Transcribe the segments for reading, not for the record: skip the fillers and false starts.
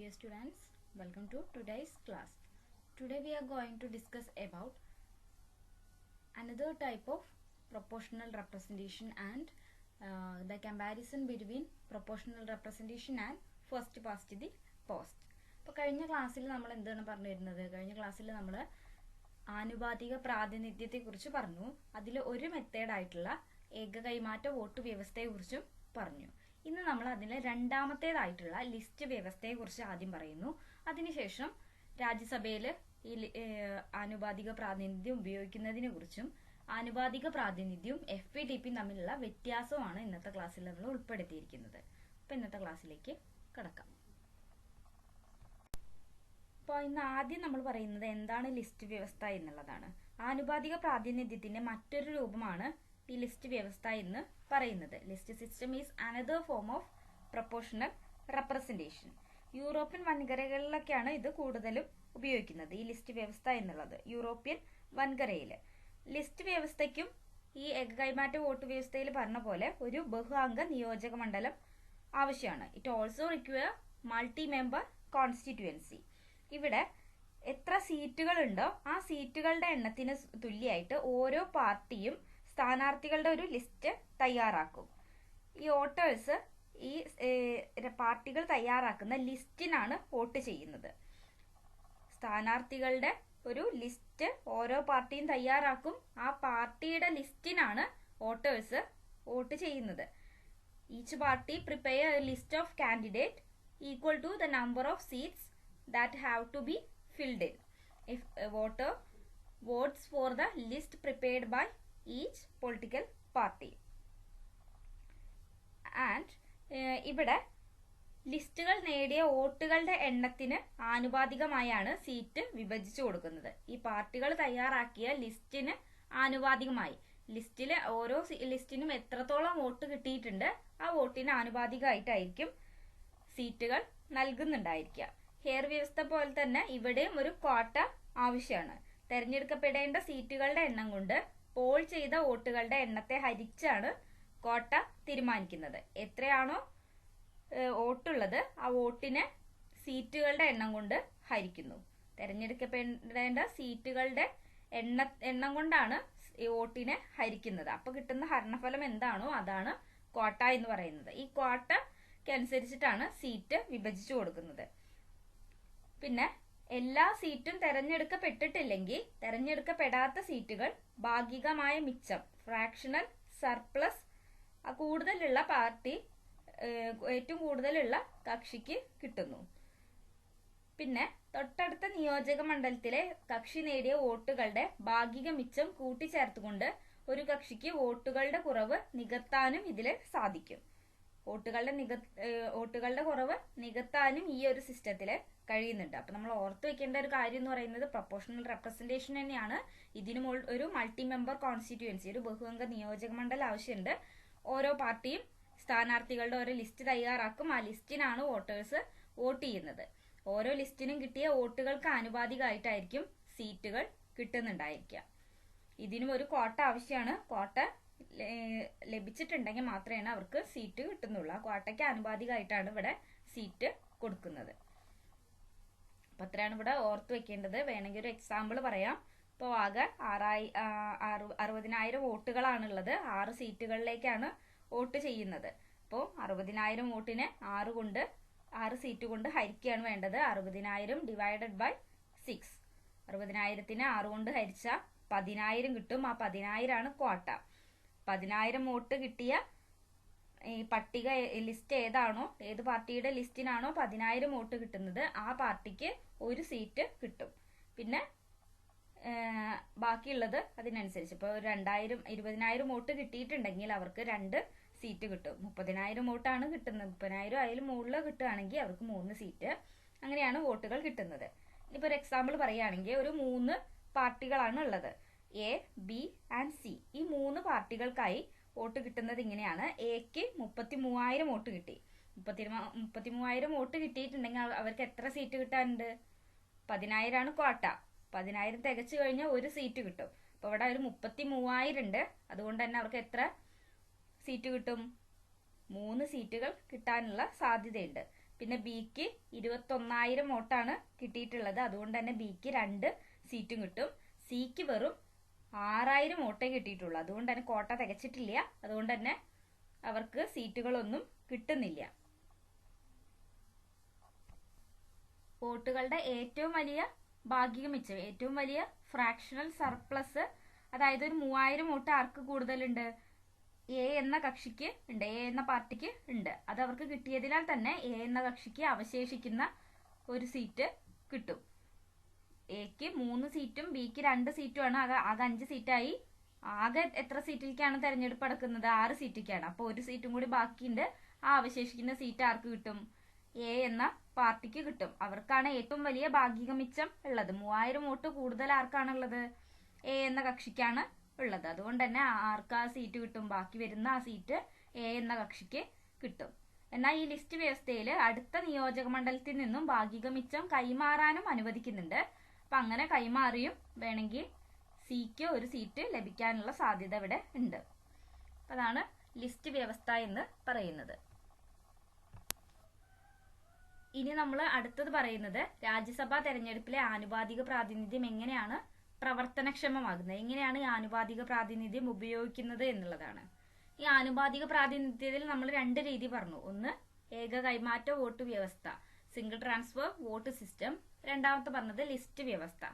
Dear students, welcome to today's class. Today we are going to discuss about another type of proportional representation and the comparison between proportional representation and first past the post. അപ്പോൾ കഴിഞ്ഞ ക്ലാസ്സിൽ നമ്മൾ എന്താണ് പറഞ്ഞു വരുന്നത്? കഴിഞ്ഞ ക്ലാസ്സിൽ നമ്മൾ ആനുപാതിക പ്രാതിനിധ്യത്തെക്കുറിച്ച് പറഞ്ഞു. അതിൽ ഒരു മെത്തേഡായിട്ടുള്ള ഏക കൈമാറ്റ വോട്ട് വ്യവസ്ഥയെക്കുറിച്ചും പറഞ്ഞു. ഇന്ന് നമ്മൾ അതിലെ രണ്ടാമത്തേതായിട്ടുള്ള ലിസ്റ്റ് വ്യവസ്ഥയെക്കുറിച്ച് ആദ്യം പറയുന്നു. അതിനുശേഷം രാജ്യസഭയിൽ ഈ ആനുപാതിക പ്രാതിനിധ്യം ഉപയോഗിക്കുന്നതിനെ കുറിച്ചും ആനുപാതിക പ്രാതിനിധ്യവും FPTP തമ്മിലുള്ള വ്യത്യാസമാണ് ഇന്നത്തെ ക്ലാസ്സിൽ നമ്മൾ ഉൾപ്പെടുത്തിയിരിക്കുന്നത്. അപ്പോൾ ഇന്നത്തെ ക്ലാസ്സിലേക്ക് കടക്കാം. അപ്പോൾ ഇന്ന് ആദ്യം നമ്മൾ പറയുന്നത് എന്താണ് ലിസ്റ്റ് വ്യവസ്ഥ എന്നുള്ളതാണ്. ആനുപാതിക പ്രാതിനിധ്യത്തിന്റെ മറ്റൊരു രൂപമാണ് ഈ ലിസ്റ്റ് വ്യവസ്ഥ എന്ന് പറയുന്നത്. List system is another form of proportional representation. European വൻകരകളിലൊക്കെയാണ് ഇത് കൂടുതലും ഉപയോഗിക്കുന്നത്, ഈ ലിസ്റ്റ് വ്യവസ്ഥ എന്നുള്ളത്. യൂറോപ്യൻ വൻകരയിൽ ലിസ്റ്റ് വ്യവസ്ഥയ്ക്കും ഈ ഏകകൈമാറ്റ വോട്ട് വ്യവസ്ഥയിൽ പറഞ്ഞ പോലെ ഒരു ബഹുഅംഗ നിയോജക മണ്ഡലം ആവശ്യമാണ്. It also require multi member constituency. ഇവിടെ എത്ര സീറ്റുകൾ ഉണ്ടോ ആ സീറ്റുകളുടെ എണ്ണത്തിന് തുല്യമായിട്ട് ഓരോ പാർട്ടിയും സ്ഥാനാർത്ഥികളുടെ ഒരു ലിസ്റ്റ് തയ്യാറാക്കും. ഈ വോട്ടേഴ്സ് ഈ പാർട്ടികൾ തയ്യാറാക്കുന്ന ലിസ്റ്റിനാണ് വോട്ട് ചെയ്യുന്നത്. സ്ഥാനാർത്ഥികളുടെ ഒരു ലിസ്റ്റ് ഓരോ പാർട്ടിയും തയ്യാറാക്കും. ആ പാർട്ടിയുടെ ലിസ്റ്റിനാണ് വോട്ടേഴ്സ് വോട്ട് ചെയ്യുന്നത്. Each party prepare a list of candidate equal to the number of seats that have to be filled in. If a voter votes for the list prepared by each political party. And ഇവിടെ ലിസ്റ്റുകൾ നേടിയ വോട്ടുകളുടെ എണ്ണത്തിന് ആനുപാതികമായാണ് seat വിഭജിച്ചു കൊടുക്കുന്നത്. ഈ പാർട്ടികൾ തയ്യാറാക്കിയ ലിസ്റ്റിന് ആനുപാതികമായി ലിസ്റ്റിലെ ഓരോ ലിസ്റ്റിനും എത്രത്തോളം വോട്ട് കിട്ടിയിട്ടുണ്ട് ആ വോട്ടിന് ആനുപാതികമായിട്ടായിരിക്കും സീറ്റുകൾ നൽകുന്നുണ്ടായിരിക്കുക. ഹെയർ വ്യവസ്ഥ പോലെ തന്നെ ഇവിടെയും ഒരു ക്വാട്ട ആവശ്യമാണ്. തെരഞ്ഞെടുക്കപ്പെടേണ്ട സീറ്റുകളുടെ എണ്ണം കൊണ്ട് പോൾ ചെയ്ത വോട്ടുകളുടെ എണ്ണത്തെ ഹരിച്ചാണ് ക്വാട്ട തീരുമാനിക്കുന്നത്. എത്രയാണോ വോട്ടുള്ളത് ആ വോട്ടിനെ സീറ്റുകളുടെ എണ്ണം കൊണ്ട് ഹരിക്കുന്നു. തെരഞ്ഞെടുക്കപ്പെടേണ്ട സീറ്റുകളുടെ എണ്ണം കൊണ്ടാണ് ഈ വോട്ടിനെ ഹരിക്കുന്നത്. അപ്പൊ കിട്ടുന്ന ഹരണഫലം എന്താണോ അതാണ് ക്വാട്ട എന്ന് പറയുന്നത്. ഈ ക്വാട്ടയ്ക്കനുസരിച്ചിട്ടാണ് സീറ്റ് വിഭജിച്ചു കൊടുക്കുന്നത്. പിന്നെ എല്ലാ സീറ്റും തെരഞ്ഞെടുക്കപ്പെട്ടിട്ടില്ലെങ്കിൽ തെരഞ്ഞെടുക്കപ്പെടാത്ത സീറ്റുകൾ ഭാഗികമായ മിച്ചം ഫ്രാക്ഷണൽ സർപ്ലസ് കൂടുതലുള്ള പാർട്ടി ഏറ്റവും കൂടുതലുള്ള കക്ഷിക്ക് കിട്ടുന്നു. പിന്നെ തൊട്ടടുത്ത നിയോജക മണ്ഡലത്തിലെ കക്ഷി നേടിയ വോട്ടുകളുടെ ഭാഗിക മിച്ചം കൂട്ടിച്ചേർത്തുകൊണ്ട് ഒരു കക്ഷിക്ക് വോട്ടുകളുടെ കുറവ് നികത്താനും ഇതിൽ സാധിക്കും. വോട്ടുകളുടെ കുറവ് നികത്താനും ഈ ഒരു സിസ്റ്റത്തില് കഴിയുന്നുണ്ട്. അപ്പൊ നമ്മൾ ഓർത്ത് വെക്കേണ്ട ഒരു കാര്യം എന്ന് പറയുന്നത് പ്രൊപ്പോർഷണൽ റെപ്രസെന്റേഷൻ തന്നെയാണ്. ഇതിനും ഒരു മൾട്ടി മെമ്പർ കോൺസ്റ്റിറ്റ്യുവൻസി, ഒരു ബഹുഅംഗ നിയോജക മണ്ഡലം ആവശ്യമുണ്ട്. ഓരോ പാർട്ടിയും സ്ഥാനാർത്ഥികളുടെ ഒരു ലിസ്റ്റ് തയ്യാറാക്കും. ആ ലിസ്റ്റിനാണ് വോട്ടേഴ്സ് വോട്ട് ചെയ്യുന്നത്. ഓരോ ലിസ്റ്റിനും കിട്ടിയ വോട്ടുകൾക്ക് ആനുപാതികമായിട്ടായിരിക്കും സീറ്റുകൾ കിട്ടുന്നുണ്ടായിരിക്കുക. ഇതിനും ഒരു ക്വാട്ട ആവശ്യമാണ്. ക്വാട്ട ലഭിച്ചിട്ടുണ്ടെങ്കിൽ മാത്രമേ അവർക്ക് സീറ്റ് കിട്ടുന്നുള്ളൂ. ആ ക്വാട്ടയ്ക്ക് ആനുപാതികമായിട്ടാണ് ഇവിടെ സീറ്റ് കൊടുക്കുന്നത്. അപ്പൊ അത്രയാണ് ഇവിടെ ഓർത്ത് വെക്കേണ്ടത്. വേണമെങ്കിൽ ഒരു എക്സാമ്പിൾ പറയാം. ഇപ്പോൾ ആകെ 60,000 വോട്ടുകളാണുള്ളത്. 6 സീറ്റുകളിലേക്കാണ് വോട്ട് ചെയ്യുന്നത്. അപ്പോൾ 60,000 വോട്ടിനെ 6 സീറ്റ് കൊണ്ട് ഹരിക്കുകയാണ് വേണ്ടത്. 60,000 ഡിവൈഡഡ് ബൈ 6. 60,000നെ 6 കൊണ്ട് ഹരിച്ചാൽ 10,000 കിട്ടും. ആ 10,000 ആണ് ക്വാട്ട. 10,000 വോട്ട് കിട്ടിയ ഈ പട്ടിക ലിസ്റ്റ് ഏതാണോ, ഏത് പാർട്ടിയുടെ ലിസ്റ്റിനാണോ 10,000 വോട്ട് കിട്ടുന്നത് ആ പാർട്ടിക്ക് ഒരു സീറ്റ് കിട്ടും. പിന്നെ ബാക്കിയുള്ളത് അതിനനുസരിച്ച് ഇപ്പോൾ 20,000 വോട്ട് കിട്ടിയിട്ടുണ്ടെങ്കിൽ അവർക്ക് 2 സീറ്റ് കിട്ടും. 30,000 വോട്ടാണ് കിട്ടുന്നത്, 30,000 അതിൽ മുകളിൽ കിട്ടുകയാണെങ്കിൽ അവർക്ക് 3 സീറ്റ്. അങ്ങനെയാണ് വോട്ടുകൾ കിട്ടുന്നത്. ഇനിയിപ്പോൾ ഒരു എക്സാമ്പിൾ പറയുകയാണെങ്കിൽ ഒരു 3 പാർട്ടികളാണ് ഉള്ളത്, A, B ആൻഡ് C. ഈ 3 പാർട്ടികൾക്കായി വോട്ട് കിട്ടുന്നത് ഇങ്ങനെയാണ്. എക്ക് 33,000 വോട്ട് കിട്ടി. 33,000 വോട്ട് കിട്ടിയിട്ടുണ്ടെങ്കിൽ അവർക്ക് എത്ര സീറ്റ് കിട്ടാനുണ്ട്? 10,000 ആണ് ക്വാട്ട. 10,000 തികച്ചു കഴിഞ്ഞാൽ ഒരു സീറ്റ് കിട്ടും. അപ്പൊ ഇവിടെ ഒരു 33,000 ഉണ്ട്. അതുകൊണ്ട് തന്നെ അവർക്ക് എത്ര സീറ്റ് കിട്ടും? 3 സീറ്റുകൾ കിട്ടാനുള്ള സാധ്യതയുണ്ട്. പിന്നെ ബിക്ക് 21,000 വോട്ടാണ് കിട്ടിയിട്ടുള്ളത്. അതുകൊണ്ട് തന്നെ ബിക്ക് 2 സീറ്റും കിട്ടും. സിക്ക് വെറും 6,000 വോട്ടേ കിട്ടിയിട്ടുള്ളൂ. അതുകൊണ്ട് തന്നെ കോട്ട തികച്ചിട്ടില്ല. അതുകൊണ്ട് തന്നെ അവർക്ക് സീറ്റുകളൊന്നും കിട്ടുന്നില്ല. വോട്ടുകളുടെ ഏറ്റവും വലിയ ഭാഗിക മിച്ചം, ഏറ്റവും വലിയ ഫ്രാക്ഷണൽ സർപ്ലസ്, അതായത് ഒരു 3,000 വോട്ട് ആർക്ക് കൂടുതലുണ്ട്? എ എന്ന കക്ഷിക്ക് ഉണ്ട്, എ എന്ന പാർട്ടിക്ക് ഉണ്ട്. അത് അവർക്ക് കിട്ടിയതിനാൽ തന്നെ എ എന്ന കക്ഷിക്ക് അവശേഷിക്കുന്ന ഒരു സീറ്റ് കിട്ടും. എക്ക് 3 സീറ്റും ബിക്ക് 2 സീറ്റുമാണ്. ആകെ 5 സീറ്റായി. ആകെ എത്ര സീറ്റിലേക്കാണ് തെരഞ്ഞെടുപ്പ് നടക്കുന്നത്? 6 സീറ്റിലേക്കാണ്. അപ്പോൾ ഒരു സീറ്റും കൂടി ബാക്കിയുണ്ട്. ആ അവശേഷിക്കുന്ന സീറ്റ് ആർക്ക് കിട്ടും? എ എന്ന പാർട്ടിക്ക് കിട്ടും. അവർക്കാണ് ഏറ്റവും വലിയ ഭാഗിക മിച്ചം ഉള്ളത്. 3,000 വോട്ട് കൂടുതൽ ആർക്കാണുള്ളത്? എ എന്ന കക്ഷിക്കാണ് ഉള്ളത്. അതുകൊണ്ട് തന്നെ ആർക്ക് ആ സീറ്റ് കിട്ടും? ബാക്കി വരുന്ന ആ സീറ്റ് എ എന്ന കക്ഷിക്ക് കിട്ടും. എന്നാൽ ഈ ലിസ്റ്റ് വ്യവസ്ഥയിൽ അടുത്ത നിയോജക മണ്ഡലത്തിൽ നിന്നും ഭാഗിക മിച്ചം കൈമാറാനും അനുവദിക്കുന്നുണ്ട്. അപ്പൊ അങ്ങനെ കൈമാറിയും വേണമെങ്കിൽ സിക്ക് ഒരു സീറ്റ് ലഭിക്കാനുള്ള സാധ്യത ഇവിടെ ഉണ്ട്. അതാണ് ലിസ്റ്റ് വ്യവസ്ഥ എന്ന് പറയുന്നത്. ഇനി നമ്മൾ അടുത്തത് പറയുന്നത് രാജ്യസഭാ തെരഞ്ഞെടുപ്പിലെ ആനുപാതിക പ്രാതിനിധ്യം എങ്ങനെയാണ് പ്രവർത്തനക്ഷമമാകുന്നത്, എങ്ങനെയാണ് ഈ ആനുപാതിക പ്രാതിനിധ്യം ഉപയോഗിക്കുന്നത് എന്നുള്ളതാണ്. ഈ ആനുപാതിക പ്രാതിനിധ്യത്തിൽ നമ്മൾ 2 രീതി പറഞ്ഞു. ഒന്ന് ഏക കൈമാറ്റ വോട്ട് വ്യവസ്ഥ, സിംഗിൾ ട്രാൻസ്ഫർ വോട്ട് സിസ്റ്റം. രണ്ടാമത്തെ പറഞ്ഞത് ലിസ്റ്റ് വ്യവസ്ഥ,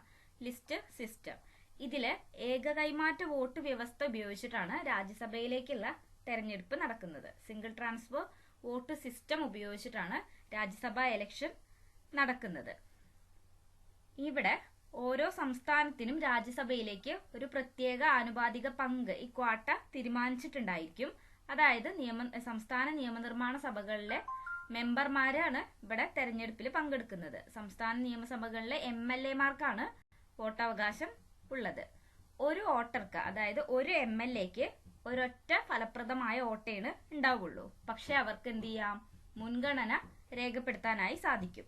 ലിസ്റ്റ് സിസ്റ്റം. ഇതില് ഏക കൈമാറ്റ വോട്ട് വ്യവസ്ഥ ഉപയോഗിച്ചിട്ടാണ് രാജ്യസഭയിലേക്കുള്ള തെരഞ്ഞെടുപ്പ് നടക്കുന്നത്. സിംഗിൾ ട്രാൻസ്ഫർ വോട്ട് സിസ്റ്റം ഉപയോഗിച്ചിട്ടാണ് രാജ്യസഭാ ഇലക്ഷൻ നടക്കുന്നത്. ഇവിടെ ഓരോ സംസ്ഥാനത്തിനും രാജ്യസഭയിലേക്ക് ഒരു പ്രത്യേക ആനുപാതിക പങ്ക് ഈ ക്വാട്ട തീരുമാനിച്ചിട്ടുണ്ടായിരിക്കും. അതായത് സംസ്ഥാന നിയമനിർമ്മാണ സഭകളിലെ മെമ്പർമാരാണ് ഇവിടെ തെരഞ്ഞെടുപ്പിൽ പങ്കെടുക്കുന്നത്. സംസ്ഥാന നിയമസഭകളിലെ MLA-മാർക്കാണ് വോട്ടവകാശം ഉള്ളത്. ഒരു വോട്ടർക്ക്, അതായത് ഒരു MLA-ക്ക് ഒരൊറ്റ ഫലപ്രദമായ വോട്ടേണ് ഉണ്ടാവുള്ളൂ. പക്ഷെ അവർക്ക് എന്ത് ചെയ്യാം? മുൻഗണന രേഖപ്പെടുത്താനായി സാധിക്കും.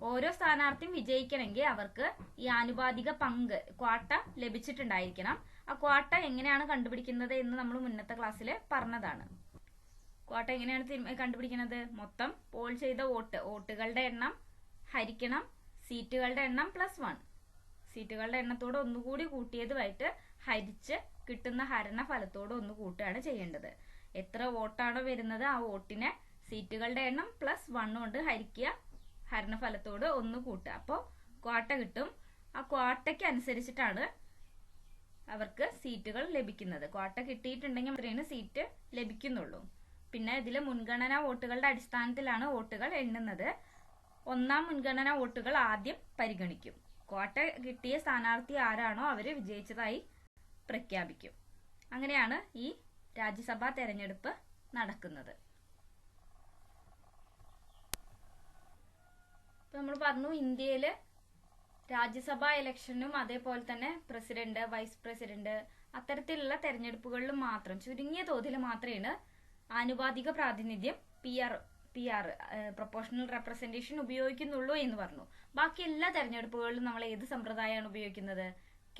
ഓരോ സ്ഥാനാർത്ഥിയും വിജയിക്കണമെങ്കിൽ അവർക്ക് ഈ ആനുപാതിക പങ്ക് ക്വാട്ട ലഭിച്ചിട്ടുണ്ടായിരിക്കണം. ആ ക്വാട്ട എങ്ങനെയാണ് കണ്ടുപിടിക്കുന്നത് എന്ന് നമ്മൾ മുന്നത്തെ ക്ലാസ്സിൽ പറഞ്ഞതാണ്. ക്വാട്ട എങ്ങനെയാണ് കണ്ടുപിടിക്കുന്നത്? മൊത്തം പോൾ ചെയ്ത വോട്ടുകളുടെ എണ്ണം ഹരിക്കണം സീറ്റുകളുടെ എണ്ണം +1. സീറ്റുകളുടെ എണ്ണത്തോട് ഒന്നുകൂടി കൂട്ടിയതുമായിട്ട് ഹരിച്ച് കിട്ടുന്ന ഹരണഫലത്തോട് ഒന്ന് കൂട്ടുകയാണ് ചെയ്യേണ്ടത്. എത്ര വോട്ടാണോ വരുന്നത് ആ വോട്ടിനെ സീറ്റുകളുടെ എണ്ണം +1 കൊണ്ട് ഹരിക്കുക, ഹരണഫലത്തോട് ഒന്ന് കൂട്ടുക. അപ്പോൾ ക്വാട്ട കിട്ടും. ആ ക്വാട്ടയ്ക്ക് അനുസരിച്ചിട്ടാണ് അവർക്ക് സീറ്റുകൾ ലഭിക്കുന്നത്. ക്വാട്ട കിട്ടിയിട്ടുണ്ടെങ്കിൽ മാത്രമേ സീറ്റ് ലഭിക്കുന്നുള്ളൂ. പിന്നെ ഇതിൽ മുൻഗണനാ വോട്ടുകളുടെ അടിസ്ഥാനത്തിലാണ് വോട്ടുകൾ എണ്ണുന്നത്. 1ാം മുൻഗണനാ വോട്ടുകൾ ആദ്യം പരിഗണിക്കും. ക്വാട്ട കിട്ടിയ സ്ഥാനാർത്ഥി ആരാണോ അവര് വിജയിച്ചതായി പ്രഖ്യാപിക്കും. അങ്ങനെയാണ് ഈ രാജ്യസഭാ തെരഞ്ഞെടുപ്പ് നടക്കുന്നത്. നമ്മൾ പറഞ്ഞു ഇന്ത്യയില് രാജ്യസഭാ ഇലക്ഷനും അതേപോലെ തന്നെ പ്രസിഡന്റ്, വൈസ് പ്രസിഡന്റ് അത്തരത്തിലുള്ള തെരഞ്ഞെടുപ്പുകളിലും മാത്രം ചുരുങ്ങിയ തോതിൽ മാത്രമേ ആനുപാതിക പ്രാതിനിധ്യം PR പ്രൊപ്പോർഷണൽ റെപ്രസെന്റേഷൻ ഉപയോഗിക്കുന്നുള്ളൂ എന്ന് പറഞ്ഞു. ബാക്കി എല്ലാ തെരഞ്ഞെടുപ്പുകളിലും നമ്മൾ ഏത് സമ്പ്രദായമാണ് ഉപയോഗിക്കുന്നത്?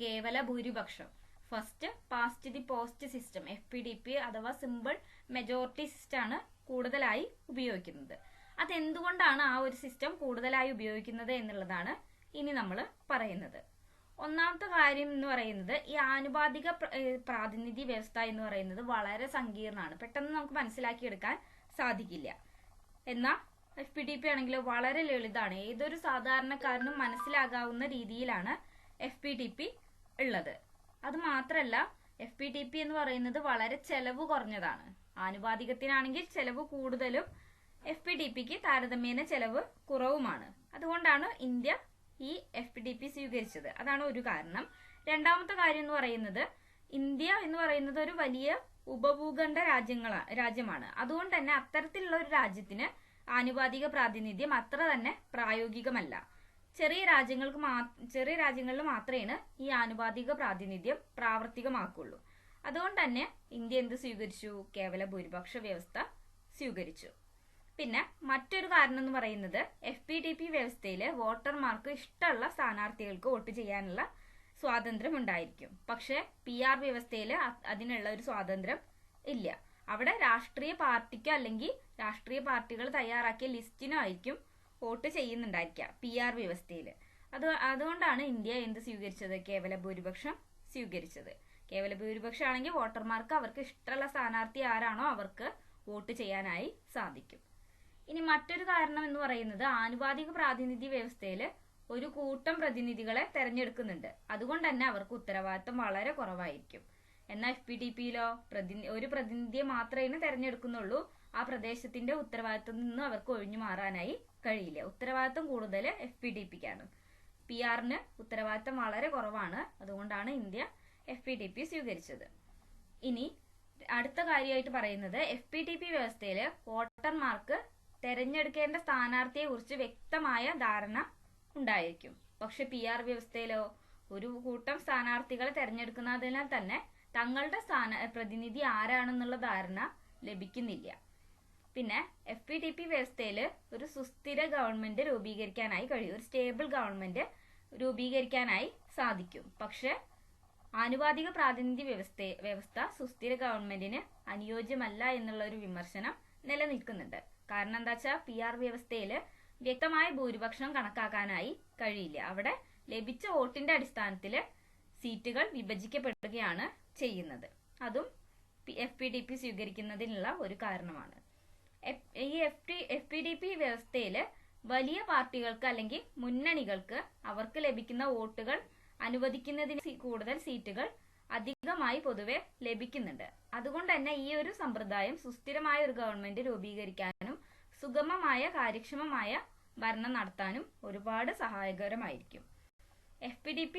കേവല ഭൂരിപക്ഷം, first past the post system, FPDP അഥവാ സിമ്പിൾ മെജോറിറ്റി സിസ്റ്റം ആണ് കൂടുതലായി ഉപയോഗിക്കുന്നത്. അതെന്തുകൊണ്ടാണ് ആ ഒരു സിസ്റ്റം കൂടുതലായി ഉപയോഗിക്കുന്നത് എന്നുള്ളതാണ് ഇനി നമ്മൾ പറയുന്നത്. ഒന്നാമത്തെ കാര്യം എന്ന് പറയുന്നത് ഈ ആനുപാതിക പ്രാതിനിധ്യ വ്യവസ്ഥ എന്ന് പറയുന്നത് വളരെ സങ്കീർണമാണ്. പെട്ടെന്ന് നമുക്ക് മനസ്സിലാക്കിയെടുക്കാൻ സാധിക്കില്ല. എന്നാൽ FPDP ആണെങ്കിൽ വളരെ ലളിതമാണ്. ഏതൊരു സാധാരണക്കാരനും മനസ്സിലാകാവുന്ന രീതിയിലാണ് FPDP ഉള്ളത്. അത് മാത്രമല്ല FPDP എന്ന് പറയുന്നത് വളരെ ചെലവ് കുറഞ്ഞതാണ്. ആനുപാതികത്തിനാണെങ്കിൽ ചെലവ് കൂടുതലും FPDPക്ക് താരതമ്യേന ചെലവ് കുറവുമാണ്. അതുകൊണ്ടാണ് ഇന്ത്യ ഈ FPDP സ്വീകരിച്ചത്. അതാണ് ഒരു കാരണം. രണ്ടാമത്തെ കാര്യം എന്ന് പറയുന്നത് ഇന്ത്യ എന്ന് പറയുന്നത് ഒരു വലിയ ഉപഭൂഖണ്ഡ രാജ്യമാണ്. അതുകൊണ്ട് തന്നെ അത്തരത്തിലുള്ള ഒരു രാജ്യത്തിന് ആനുപാതിക പ്രാതിനിധ്യം അത്ര തന്നെ പ്രായോഗികമല്ല. ചെറിയ രാജ്യങ്ങളിൽ മാത്രമേ ഈ ആനുപാതിക പ്രാതിനിധ്യം പ്രാവർത്തികമാക്കുള്ളൂ. അതുകൊണ്ട് തന്നെ ഇന്ത്യ എന്ത് സ്വീകരിച്ചു? കേവല ഭൂരിപക്ഷ വ്യവസ്ഥ സ്വീകരിച്ചു. പിന്നെ മറ്റൊരു കാരണം എന്ന് പറയുന്നത് FPDP വ്യവസ്ഥയിൽ വോട്ടർമാർക്ക് ഇഷ്ടമുള്ള സ്ഥാനാർത്ഥികൾക്ക് വോട്ട് ചെയ്യാനുള്ള സ്വാതന്ത്ര്യം ഉണ്ടായിരിക്കും. പക്ഷെ PR വ്യവസ്ഥയിൽ അതിനുള്ള ഒരു സ്വാതന്ത്ര്യം ഇല്ല. അവിടെ രാഷ്ട്രീയ പാർട്ടിക്കോ അല്ലെങ്കിൽ രാഷ്ട്രീയ പാർട്ടികൾ തയ്യാറാക്കിയ ലിസ്റ്റിനോ ആയിരിക്കും വോട്ട് ചെയ്യുന്നുണ്ടായിരിക്കുക PR വ്യവസ്ഥയിൽ. അതുകൊണ്ടാണ് ഇന്ത്യ എന്ത് സ്വീകരിച്ചത്? കേവല ഭൂരിപക്ഷം സ്വീകരിച്ചത്. കേവല ഭൂരിപക്ഷം ആണെങ്കിൽ വോട്ടർമാർക്ക് അവർക്ക് ഇഷ്ടമുള്ള സ്ഥാനാർത്ഥി ആരാണോ അവർക്ക് വോട്ട് ചെയ്യാനായി സാധിക്കും. ഇനി മറ്റൊരു കാരണം എന്ന് പറയുന്നത് ആനുപാതിക പ്രാതിനിധ്യ വ്യവസ്ഥയിൽ ഒരു കൂട്ടം പ്രതിനിധികളെ തെരഞ്ഞെടുക്കുന്നുണ്ട്. അതുകൊണ്ട് തന്നെ അവർക്ക് ഉത്തരവാദിത്തം വളരെ കുറവായിരിക്കും. എന്നാൽ FPTPയിലോ ഒരു പ്രതിനിധിയെ മാത്രമേ തെരഞ്ഞെടുക്കുന്നുള്ളൂ. ആ പ്രദേശത്തിന്റെ ഉത്തരവാദിത്തത്തിൽ നിന്ന് അവർക്ക് ഒഴിഞ്ഞു മാറാനായി കഴിയില്ല. ഉത്തരവാദിത്തം കൂടുതൽ FPTPക്കാണ്. PR-ന് ഉത്തരവാദിത്തം വളരെ കുറവാണ്. അതുകൊണ്ടാണ് ഇന്ത്യ FPTP സ്വീകരിച്ചത്. ഇനി അടുത്ത കാര്യമായിട്ട് പറയുന്നത് FPTP വ്യവസ്ഥയിൽ വോട്ടർമാർക്ക് തെരഞ്ഞെടുക്കേണ്ട സ്ഥാനാർത്ഥിയെ കുറിച്ച് വ്യക്തമായ ധാരണ ഉണ്ടായിരിക്കും. പക്ഷെ PR വ്യവസ്ഥയിലോ ഒരു കൂട്ടം സ്ഥാനാർത്ഥികളെ തെരഞ്ഞെടുക്കുന്നതിനാൽ തന്നെ തങ്ങളുടെ പ്രതിനിധി ആരാണെന്നുള്ള ധാരണ ലഭിക്കുന്നില്ല. പിന്നെ FPTP വ്യവസ്ഥയിൽ ഒരു സുസ്ഥിര ഗവൺമെന്റ് രൂപീകരിക്കാനായി കഴിയും. ഒരു സ്റ്റേബിൾ ഗവൺമെന്റ് രൂപീകരിക്കാനായി സാധിക്കും. പക്ഷെ ആനുപാതിക പ്രാതിനിധ്യ വ്യവസ്ഥ സുസ്ഥിര ഗവൺമെന്റിന് അനുയോജ്യമല്ല എന്നുള്ള ഒരു വിമർശനം നിലനിൽക്കുന്നുണ്ട്. കാരണം എന്താ വെച്ചാൽ PR വ്യവസ്ഥയിൽ വ്യക്തമായ ഭൂരിപക്ഷം കണക്കാക്കാനായി കഴിയില്ല. അവിടെ ലഭിച്ച വോട്ടിന്റെ അടിസ്ഥാനത്തിൽ സീറ്റുകൾ വിഭജിക്കപ്പെടുകയാണ് ചെയ്യുന്നത്. അതും FPTP സ്വീകരിക്കുന്നതിനുള്ള ഒരു കാരണമാണ്. ഈ FPTP വ്യവസ്ഥയിൽ വലിയ പാർട്ടികൾക്ക് അല്ലെങ്കിൽ മുന്നണികൾക്ക് അവർക്ക് ലഭിക്കുന്ന വോട്ടുകൾ അനുവദിക്കുന്നതിന് കൂടുതൽ സീറ്റുകൾ അധികമായി പൊതുവെ ലഭിക്കുന്നുണ്ട്. അതുകൊണ്ട് തന്നെ ഈ ഒരു സമ്പ്രദായം സുസ്ഥിരമായ ഒരു ഗവൺമെന്റ് രൂപീകരിക്കാനും സുഗമമായ കാര്യക്ഷമമായ ഭരണം നടത്താനും ഒരുപാട് സഹായകരമായിരിക്കും. FPTP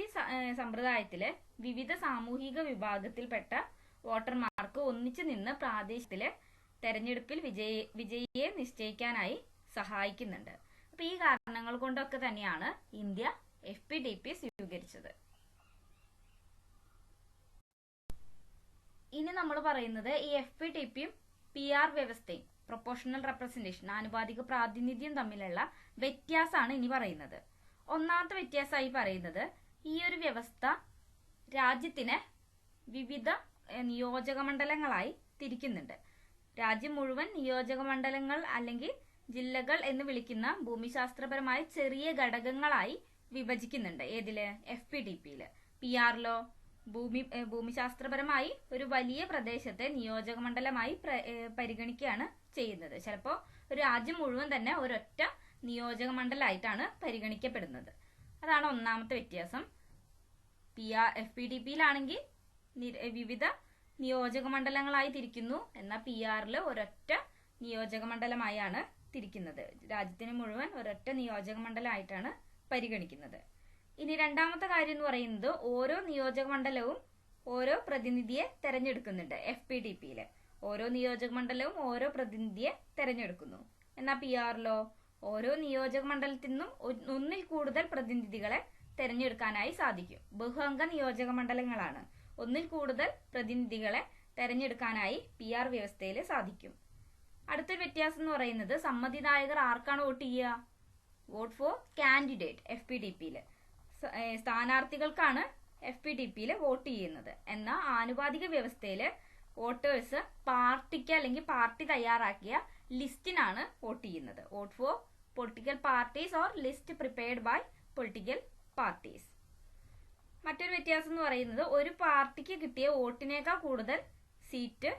സമ്പ്രദായത്തില് വിവിധ സാമൂഹിക വിഭാഗത്തിൽപ്പെട്ട വോട്ടർമാർക്ക് ഒന്നിച്ചു നിന്ന് പ്രാദേശികത്തിലെ തെരഞ്ഞെടുപ്പിൽ വിജയിയെ നിശ്ചയിക്കാനായി സഹായിക്കുന്നുണ്ട്. അപ്പൊ ഈ കാരണങ്ങൾ കൊണ്ടൊക്കെ തന്നെയാണ് ഇന്ത്യ FPTP സ്വീകരിച്ചത്. ഇനി നമ്മൾ പറയുന്നത് ഈ FPTPയും PR വ്യവസ്ഥയും പ്രൊപ്പോർഷണൽ റെപ്രസെന്റേഷൻ ആനുപാതിക പ്രാതിനിധ്യം തമ്മിലുള്ള വ്യത്യാസമാണ് ഇനി പറയുന്നത്. ഒന്നാമത്തെ വ്യത്യാസമായി പറയുന്നത് ഈ ഒരു വ്യവസ്ഥ രാജ്യത്തിനെ വിവിധ നിയോജക മണ്ഡലങ്ങളായി തിരിക്കുന്നുണ്ട്. രാജ്യം മുഴുവൻ നിയോജക മണ്ഡലങ്ങൾ അല്ലെങ്കിൽ ജില്ലകൾ എന്ന് വിളിക്കുന്ന ഭൂമിശാസ്ത്രപരമായ ചെറിയ ഘടകങ്ങളായി വിഭജിക്കുന്നുണ്ട്. ഏതില്? FPTPയില്. PR-ലോ ഭൂമിശാസ്ത്രപരമായി ഒരു വലിയ പ്രദേശത്തെ നിയോജക മണ്ഡലമായി പരിഗണിക്കുകയാണ് ചെയ്യുന്നത്. ചിലപ്പോൾ ഒരു രാജ്യം മുഴുവൻ തന്നെ ഒരൊറ്റ നിയോജക മണ്ഡലമായിട്ടാണ് പരിഗണിക്കപ്പെടുന്നത്. അതാണ് ഒന്നാമത്തെ വ്യത്യാസം. FPTPയിലാണെങ്കിൽ വിവിധ നിയോജക മണ്ഡലങ്ങളായി തിരിക്കുന്നു. എന്നാൽ PR-ല് ഒരൊറ്റ നിയോജക മണ്ഡലമായാണ് തിരിക്കുന്നത്. രാജ്യത്തിന് മുഴുവൻ ഒരൊറ്റ നിയോജക മണ്ഡലമായിട്ടാണ് പരിഗണിക്കുന്നത്. ഇനി രണ്ടാമത്തെ കാര്യം എന്ന് പറയുന്നത് ഓരോ നിയോജക മണ്ഡലവും ഓരോ പ്രതിനിധിയെ തെരഞ്ഞെടുക്കുന്നുണ്ട്. FPTPയില് ഓരോ നിയോജക മണ്ഡലവും ഓരോ പ്രതിനിധിയെ തെരഞ്ഞെടുക്കുന്നു. എന്നാൽ PR-ലോ ഓരോ നിയോജക മണ്ഡലത്തിൽ നിന്നും ഒന്നിൽ കൂടുതൽ പ്രതിനിധികളെ തെരഞ്ഞെടുക്കാനായി സാധിക്കും. ബഹുഅംഗ നിയോജക മണ്ഡലങ്ങളാണ്. ഒന്നിൽ കൂടുതൽ പ്രതിനിധികളെ തെരഞ്ഞെടുക്കാനായി PR വ്യവസ്ഥയിൽ സാധിക്കും. അടുത്തൊരു വ്യത്യാസം എന്ന് പറയുന്നത് സമ്മതിദായകർ ആർക്കാണ് വോട്ട് ചെയ്യുക? Vote for candidate. FPTPയില് സ്ഥാനാർത്ഥികൾക്കാണ് FPTPയില് വോട്ട് ചെയ്യുന്നത്. എന്നാൽ ആനുപാതിക വ്യവസ്ഥയില് വോട്ടേഴ്സ് പാർട്ടിക്ക് അല്ലെങ്കിൽ പാർട്ടി തയ്യാറാക്കിയ ലിസ്റ്റിനാണ് വോട്ട് ചെയ്യുന്നത്. Vote for political parties or list prepared by political parties. മറ്റൊരു വ്യത്യാസം എന്ന് പറയുന്നത് ഒരു പാർട്ടിക്ക് കിട്ടിയ വോട്ടിനേക്കാൾ കൂടുതൽ സീറ്റ്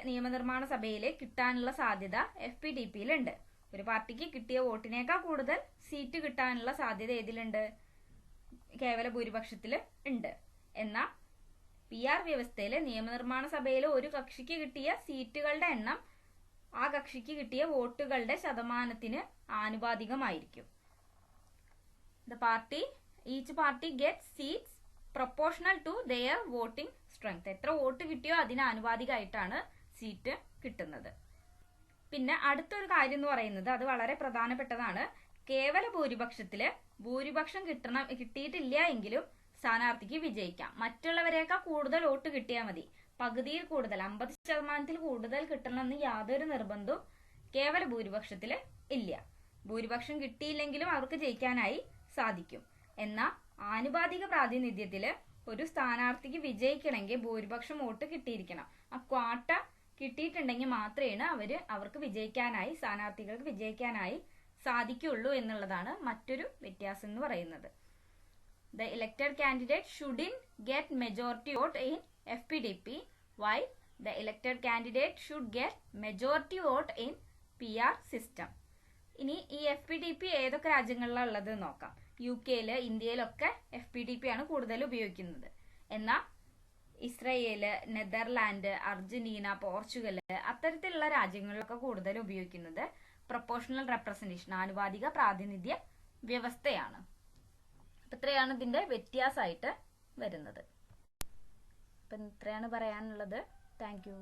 നിയമനിർമ്മാണ സഭയില് കിട്ടാനുള്ള സാധ്യത FPTPയിലുണ്ട്. ഒരു പാർട്ടിക്ക് കിട്ടിയ വോട്ടിനേക്കാൾ കൂടുതൽ സീറ്റ് കിട്ടാനുള്ള സാധ്യത ഏതിലുണ്ട്? കേവല ഭൂരിപക്ഷത്തില് ഉണ്ട്. എന്നാൽ PR വ്യവസ്ഥയില് നിയമനിർമ്മാണ സഭയില് ഒരു കക്ഷിക്ക് കിട്ടിയ സീറ്റുകളുടെ എണ്ണം ആ കക്ഷിക്ക് കിട്ടിയ വോട്ടുകളുടെ ശതമാനത്തിന് ആനുപാതികമായിരിക്കും. Each party gets seats proportional to their voting strength. എത്ര വോട്ട് കിട്ടിയോ അതിന് ആനുപാതികമായിട്ടാണ് സീറ്റ് കിട്ടുന്നത്. പിന്നെ അടുത്തൊരു കാര്യം എന്ന് പറയുന്നത് അത് വളരെ പ്രധാനപ്പെട്ടതാണ്. കേവല ഭൂരിപക്ഷത്തില് ഭൂരിപക്ഷം കിട്ടിയിട്ടില്ല എങ്കിലും സ്ഥാനാർത്ഥിക്ക് വിജയിക്കാം. മറ്റുള്ളവരെക്കാൾ കൂടുതൽ വോട്ട് കിട്ടിയാൽ മതി. പകുതിയിൽ കൂടുതൽ 50% കൂടുതൽ കിട്ടണമെന്ന് യാതൊരു നിർബന്ധവും കേവല ഭൂരിപക്ഷത്തില് ഇല്ല. ഭൂരിപക്ഷം കിട്ടിയില്ലെങ്കിലും അവർക്ക് ജയിക്കാനായി സാധിക്കും. എന്നാൽ ആനുപാതിക പ്രാതിനിധ്യത്തില് ഒരു സ്ഥാനാർത്ഥിക്ക് വിജയിക്കണമെങ്കിൽ ഭൂരിപക്ഷം വോട്ട് കിട്ടിയിരിക്കണം. ആ ക്വാട്ട കിട്ടിയിട്ടുണ്ടെങ്കിൽ മാത്രമേ അവർക്ക് വിജയിക്കാനായി, സ്ഥാനാർത്ഥികൾക്ക് വിജയിക്കാനായി സാധിക്കുള്ളൂ എന്നുള്ളതാണ് മറ്റൊരു വ്യത്യാസം എന്ന് പറയുന്നത്. The elected candidate shouldn't get majority vote in FPDP, while the elected candidate should get majority vote in PR system. ഇനി ഈ FPDP ഏതൊക്കെ രാജ്യങ്ങളിലാണ് ഉള്ളത് നോക്കാം. UK-ല്, ഇന്ത്യയിലൊക്കെ FPDP ആണ് കൂടുതൽ ഉപയോഗിക്കുന്നത്. എന്നാൽ ഇസ്രയേല്, നെതർലാൻഡ്, അർജന്റീന, പോർച്ചുഗൽ അത്തരത്തിലുള്ള രാജ്യങ്ങളിലൊക്കെ കൂടുതൽ ഉപയോഗിക്കുന്നത് പ്രൊപ്പോർഷണൽ റെപ്രസെന്റേഷൻ, ആനുപാതിക പ്രാതിനിധ്യ വ്യവസ്ഥയാണ്. ഇത്രയാണ് ഇതിന്റെ വ്യത്യാസമായിട്ട് വരുന്നത്. അപ്പം ഇത്രയാണ് പറയാനുള്ളത്. Thank you.